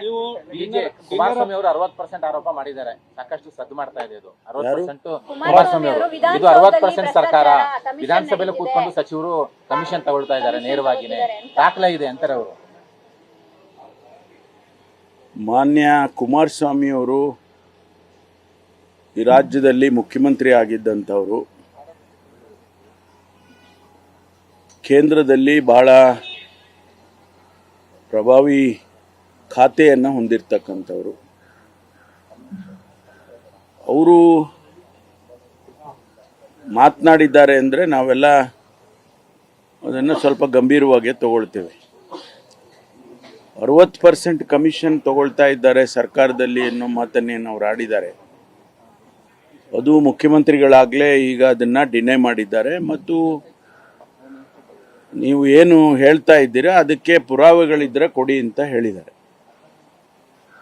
ನೀವು ಕುಮಾರಸ್ವಾಮಿ ಅವರು 60% ಆರೋಪ ಮಾಡಿದ್ದಾರೆ, ಸಾಕಷ್ಟು ಸದ್ದು ಮಾಡ್ತಾ ಇದೆ ಇದು 60% ಕುಮಾರಸ್ವಾಮಿ ಕುಮಾರಸ್ವಾಮಿ ಅವರು. ಇದು 60% ಸರ್ಕಾರ ಕಮಿಷನ್ ವಿಧಾನಸಭೆಯಲ್ಲಿ ಕೂತ್ಕೊಂಡು ಸಚಿವರು ಕಮಿಷನ್ ತಗೊಳ್ತಾ ಇದ್ದಾರೆ ನೇರವಾಗಿನೇ, ದಾಖಲೆ ಇದೆ ಅಂತಾರೆ ಅವರು. ಮಾನ್ಯ ಕುಮಾರಸ್ವಾಮಿ ಅವರು ಈ ರಾಜ್ಯದಲ್ಲಿ ಮುಖ್ಯಮಂತ್ರಿ ಆಗಿದ್ದಂಥವರು, ಕೇಂದ್ರದಲ್ಲಿ ಬಹಳ ಪ್ರಭಾವಿ ಖಾತೆಯನ್ನು ಹೊಂದಿರತಕ್ಕಂಥವರು. ಅವರು ಮಾತನಾಡಿದ್ದಾರೆ ಅಂದರೆ ನಾವೆಲ್ಲ ಅದನ್ನು ಸ್ವಲ್ಪ ಗಂಭೀರವಾಗಿ ತಗೊಳ್ತೇವೆ. 60% ಕಮಿಷನ್ ತಗೊಳ್ತಾ ಇದ್ದಾರೆ ಸರ್ಕಾರದಲ್ಲಿ ಅನ್ನೋ ಮಾತನ್ನೇನು ಅವ್ರು ಆಡಿದ್ದಾರೆ. ಅದು ಮುಖ್ಯಮಂತ್ರಿಗಳಾಗಲೇ ಈಗ ಅದನ್ನು ಡಿನೈ ಮಾಡಿದ್ದಾರೆ. ಮತ್ತು ನೀವು ಏನು ಹೇಳ್ತಾ ಇದ್ದೀರಾ ಅದಕ್ಕೆ ಪುರಾವೆಗಳಿದ್ದರೆ ಕೊಡಿ ಅಂತ ಹೇಳಿದ್ದಾರೆ.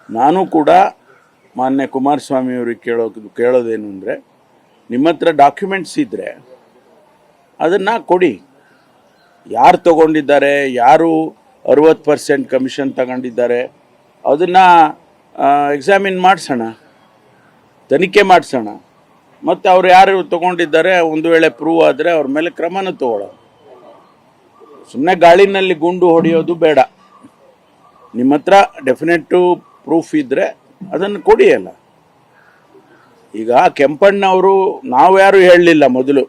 ನಾನು ಕೂಡ ಮಾನ್ಯ ಕುಮಾರಸ್ವಾಮಿ ಅವರಿಗೆ ಕೇಳೋದೇನು ಅಂದರೆ, ನಿಮ್ಮ ಹತ್ರ ಡಾಕ್ಯುಮೆಂಟ್ಸ್ ಇದ್ದರೆ ಅದನ್ನು ಕೊಡಿ. ಯಾರು ತಗೊಂಡಿದ್ದಾರೆ, ಯಾರು 60% ಕಮಿಷನ್ ತಗೊಂಡಿದ್ದಾರೆ ಅದನ್ನು ಎಕ್ಸಾಮಿನ್ ಮಾಡಿಸೋಣ, ತನಿಖೆ ಮಾಡಿಸೋಣ. ಮತ್ತು ಅವ್ರು ಯಾರು ತೊಗೊಂಡಿದ್ದಾರೆ ಒಂದು ವೇಳೆ ಪ್ರೂವ್ ಆದರೆ ಅವ್ರ ಮೇಲೆ ಕ್ರಮನೂ ತಗೊಳ್ಳೋಣ. ಸುಮ್ಮನೆ ಗಾಳಿನಲ್ಲಿ ಗುಂಡು ಹೊಡೆಯೋದು ಬೇಡ. ನಿಮ್ಮ ಹತ್ರ ಡೆಫಿನೆಟ್ಟು ಪ್ರೂಫ್ ಇದ್ದರೆ ಅದನ್ನು ಕೊಡಿ ಅಲ್ಲ. ಈಗ ಕೆಂಪಣ್ಣವರು ನಾವು ಯಾರು ಹೇಳಲಿಲ್ಲ. ಮೊದಲು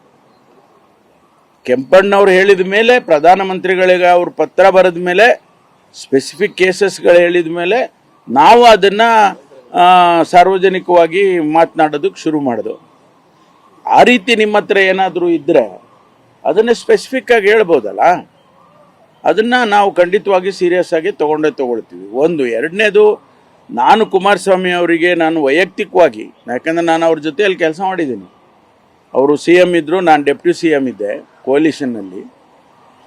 ಕೆಂಪಣ್ಣವ್ರು ಹೇಳಿದ ಮೇಲೆ, ಪ್ರಧಾನಮಂತ್ರಿಗಳಿಗೆ ಅವ್ರ ಪತ್ರ ಬರೆದ ಮೇಲೆ, ಸ್ಪೆಸಿಫಿಕ್ ಕೇಸಸ್ಗಳು ಹೇಳಿದ ಮೇಲೆ ನಾವು ಅದನ್ನು ಸಾರ್ವಜನಿಕವಾಗಿ ಮಾತನಾಡೋದಕ್ಕೆ ಶುರು ಮಾಡಿದೆವು. ಆ ರೀತಿ ನಿಮ್ಮ ಹತ್ರ ಏನಾದರೂ ಇದ್ದರೆ ಅದನ್ನು ಸ್ಪೆಸಿಫಿಕ್ ಆಗಿ ಹೇಳ್ಬೋದಲ್ಲ. ಅದನ್ನು ನಾವು ಖಂಡಿತವಾಗಿ ಸೀರಿಯಸ್ ಆಗಿ ತಗೊಳ್ತೀವಿ. ಒಂದು. ಎರಡನೇದು, ನಾನು ಕುಮಾರಸ್ವಾಮಿ ಅವರಿಗೆ ನಾನು ವೈಯಕ್ತಿಕವಾಗಿ, ಯಾಕಂದರೆ ನಾನು ಅವ್ರ ಜೊತೆಯಲ್ಲಿ ಕೆಲಸ ಮಾಡಿದ್ದೀನಿ. ಅವರು CM ಇದ್ದರು, ನಾನು ಡೆಪ್ಯೂಟಿ CM ಇದ್ದೆ ಕೋಲಿಷನ್ನಲ್ಲಿ.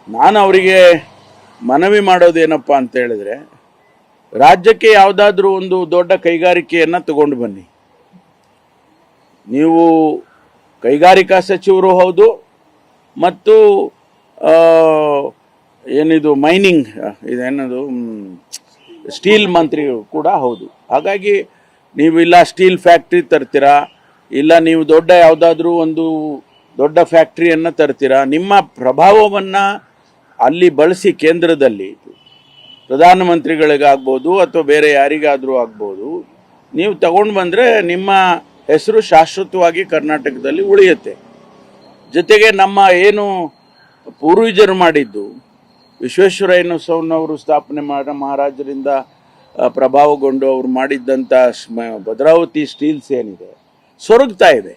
ನಾನು ಅವರಿಗೆ ಮನವಿ ಮಾಡೋದೇನಪ್ಪ ಅಂತ ಹೇಳಿದ್ರೆ, ರಾಜ್ಯಕ್ಕೆ ಯಾವುದಾದ್ರೂ ಒಂದು ದೊಡ್ಡ ಕೈಗಾರಿಕೆಯನ್ನು ತಗೊಂಡು ಬನ್ನಿ. ನೀವು ಕೈಗಾರಿಕಾ ಸಚಿವರು ಹೌದು, ಮತ್ತು ಏನಿದು ಮೈನಿಂಗ್ ಇದೇನದು ಸ್ಟೀಲ್ ಮಂತ್ರಿ ಕೂಡ ಹೌದು. ಹಾಗಾಗಿ ನೀವು ಇಲ್ಲ ಸ್ಟೀಲ್ ಫ್ಯಾಕ್ಟ್ರಿ ತರ್ತೀರಾ, ಇಲ್ಲ ನೀವು ದೊಡ್ಡ ಯಾವುದಾದ್ರೂ ಒಂದು ದೊಡ್ಡ ಫ್ಯಾಕ್ಟ್ರಿಯನ್ನು ತರ್ತೀರಾ, ನಿಮ್ಮ ಪ್ರಭಾವವನ್ನು ಅಲ್ಲಿ ಬಳಸಿ ಕೇಂದ್ರದಲ್ಲಿ ಪ್ರಧಾನಮಂತ್ರಿಗಳಿಗಾಗ್ಬೋದು ಅಥವಾ ಬೇರೆ ಯಾರಿಗಾದರೂ ಆಗ್ಬೋದು, ನೀವು ತಗೊಂಡು ಬಂದರೆ ನಿಮ್ಮ ಹೆಸರು ಶಾಶ್ವತವಾಗಿ ಕರ್ನಾಟಕದಲ್ಲಿ ಉಳಿಯುತ್ತೆ. ಜೊತೆಗೆ ನಮ್ಮ ಏನು ಪೂರ್ವಜರು ಮಾಡಿದ್ದು, ವಿಶ್ವೇಶ್ವರಯ್ಯನವರು ಸ್ಥಾಪನೆ ಮಹಾರಾಜರಿಂದ ಪ್ರಭಾವಗೊಂಡು ಅವರು ಮಾಡಿದ್ದಂಥ ಭದ್ರಾವತಿ ಸ್ಟೀಲ್ಸ್ ಏನಿದೆ ಸೊರಗ್ತಾ ಇದೆ.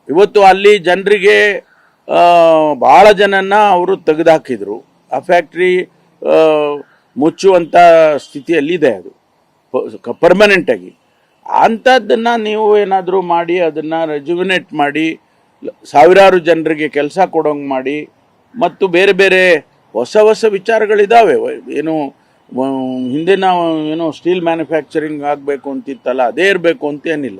ಇವತ್ತು ಅಲ್ಲಿ ಜನರಿಗೆ ಭಾಳ ಜನನ್ನ ಅವರು ತೆಗೆದುಹಾಕಿದ್ರು. ಆ ಫ್ಯಾಕ್ಟ್ರಿ ಮುಚ್ಚುವಂಥ ಸ್ಥಿತಿಯಲ್ಲಿದೆ, ಅದು ಪರ್ಮನೆಂಟಾಗಿ. ಅಂಥದ್ದನ್ನು ನೀವು ಏನಾದರೂ ಮಾಡಿ ಅದನ್ನು ರೆಜುವಿನೇಟ್ ಮಾಡಿ, ಸಾವಿರಾರು ಜನರಿಗೆ ಕೆಲಸ ಕೊಡೋಂಗೆ ಮಾಡಿ, ಮತ್ತು ಬೇರೆ ಬೇರೆ ಹೊಸ ವಿಚಾರಗಳಿದ್ದಾವೆ. ಏನು ಹಿಂದಿನ ಏನೋ ಸ್ಟೀಲ್ ಮ್ಯಾನುಫ್ಯಾಕ್ಚರಿಂಗ್ ಆಗಬೇಕು ಅಂತಿತ್ತಲ್ಲ, ಅದೇ ಇರಬೇಕು ಅಂತೇನಿಲ್ಲ.